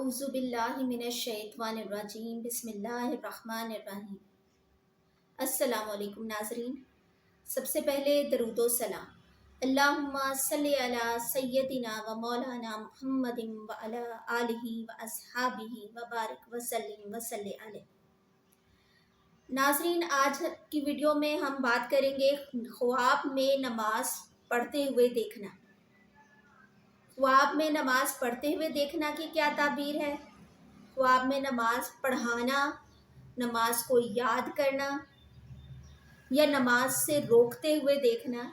अऊज़ु बिल्लाहि मिनश्शैतानिर्रजीम बिस्मिल्लाहिर्रहमानिर्रहीम। अस्सलामु अलैकुम नाज़रीन, सबसे पहले दरूद व सलाम अल्लाहुम्मा सल्लि अला सय्यदिना व मौलाना मुहम्मदिन व अला आलिहि व अस्हाबिहि व बारिक व सल्लिम व सल्लि अलैहि। नाज़रीन, आज की वीडियो में हम बात करेंगे ख्वाब में नमाज पढ़ते हुए देखना। ख्वाब में नमाज पढ़ते हुए देखना की क्या ताबीर है, ख्वाब में नमाज पढ़ाना, नमाज को याद करना या नमाज से रोकते हुए देखना,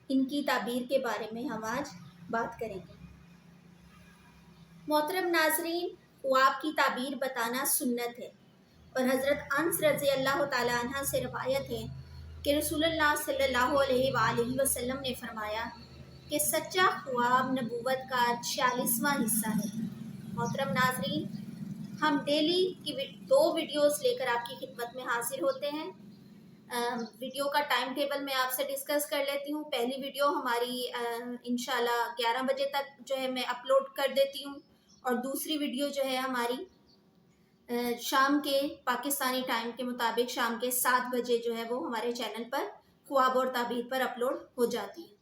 इनकी ताबीर के बारे में हम आज बात करेंगे। मोहतरम नाज़रीन, ख्वाब की ताबीर बताना सुन्नत है और हज़रत अनस रज़ी अल्लाह ताला अन्हा से रवायत है कि रसूलुल्लाह सल्लल्लाहु अलैहि वसल्लम ने फरमाया कि सच्चा ख्वाब नबूवत का 46वां हिस्सा है। मोहतरम नाज़रीन, हम डेली की 2 वीडियोस लेकर आपकी खिदमत में हाजिर होते हैं। वीडियो का टाइम टेबल मैं आपसे डिस्कस कर लेती हूँ। पहली वीडियो हमारी इंशाल्लाह 11 बजे तक जो है मैं अपलोड कर देती हूँ और दूसरी वीडियो जो है हमारी शाम के पाकिस्तानी टाइम के मुताबिक शाम के 7 बजे जो है वो हमारे चैनल पर ख्वाब और ताबीर पर अपलोड हो जाती है।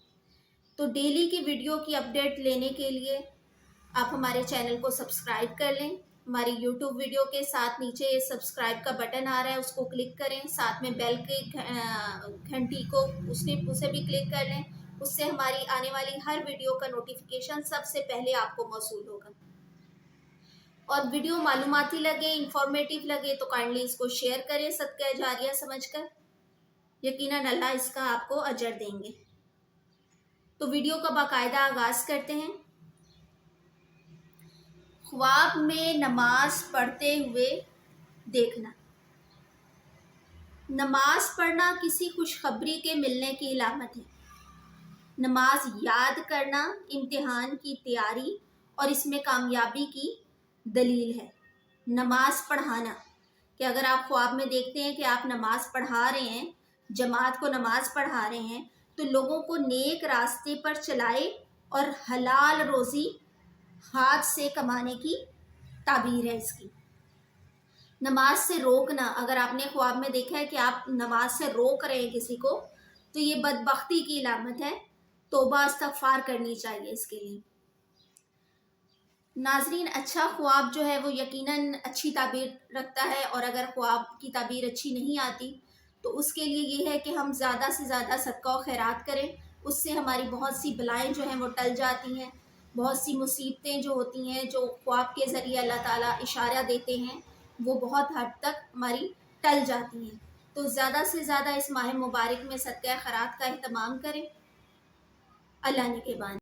तो डेली की वीडियो की अपडेट लेने के लिए आप हमारे चैनल को सब्सक्राइब कर लें। हमारी यूट्यूब वीडियो के साथ नीचे सब्सक्राइब का बटन आ रहा है, उसको क्लिक करें, साथ में बेल की घंटी को उसे भी क्लिक कर लें। उससे हमारी आने वाली हर वीडियो का नोटिफिकेशन सबसे पहले आपको मौसूल होगा। और वीडियो मालूमाती लगे, इंफॉर्मेटिव लगे तो काइंडली इसको शेयर करें सदका जारिया समझकर, यकीनन अल्लाह इसका आपको अजर देंगे। तो वीडियो का बाकायदा आगाज करते हैं। ख्वाब में नमाज पढ़ते हुए देखना। नमाज पढ़ना किसी खुशखबरी के मिलने की अलामत है। नमाज याद करना इम्तिहान की तैयारी और इसमें कामयाबी की दलील है। नमाज पढ़ाना कि अगर आप ख्वाब में देखते हैं कि आप नमाज पढ़ा रहे हैं, जमात को नमाज पढ़ा रहे हैं, तो लोगों को नेक रास्ते पर चलाए और हलाल रोज़ी हाथ से कमाने की ताबीर है इसकी। नमाज से रोकना, अगर आपने ख्वाब में देखा है कि आप नमाज से रोक रहे हैं किसी को, तो ये बदबख्ती की अलामत है। तौबा इस्तगफार करनी चाहिए इसके लिए। नाज़रीन, अच्छा ख्वाब जो है वो यकीनन अच्छी ताबीर रखता है और अगर ख्वाब की ताबीर अच्छी नहीं आती तो उसके लिए ये है कि हम ज़्यादा से ज़्यादा सदका और खैरात करें। उससे हमारी बहुत सी बलाएँ जो हैं वो टल जाती हैं। बहुत सी मुसीबतें जो होती हैं, जो ख्वाब के ज़रिए अल्लाह ताला इशारा देते हैं, वो बहुत हद तक हमारी टल जाती हैं। तो ज़्यादा से ज़्यादा इस माह मुबारक में सदका खैरात का एहतमाम करें। अल्लाह निगहबान।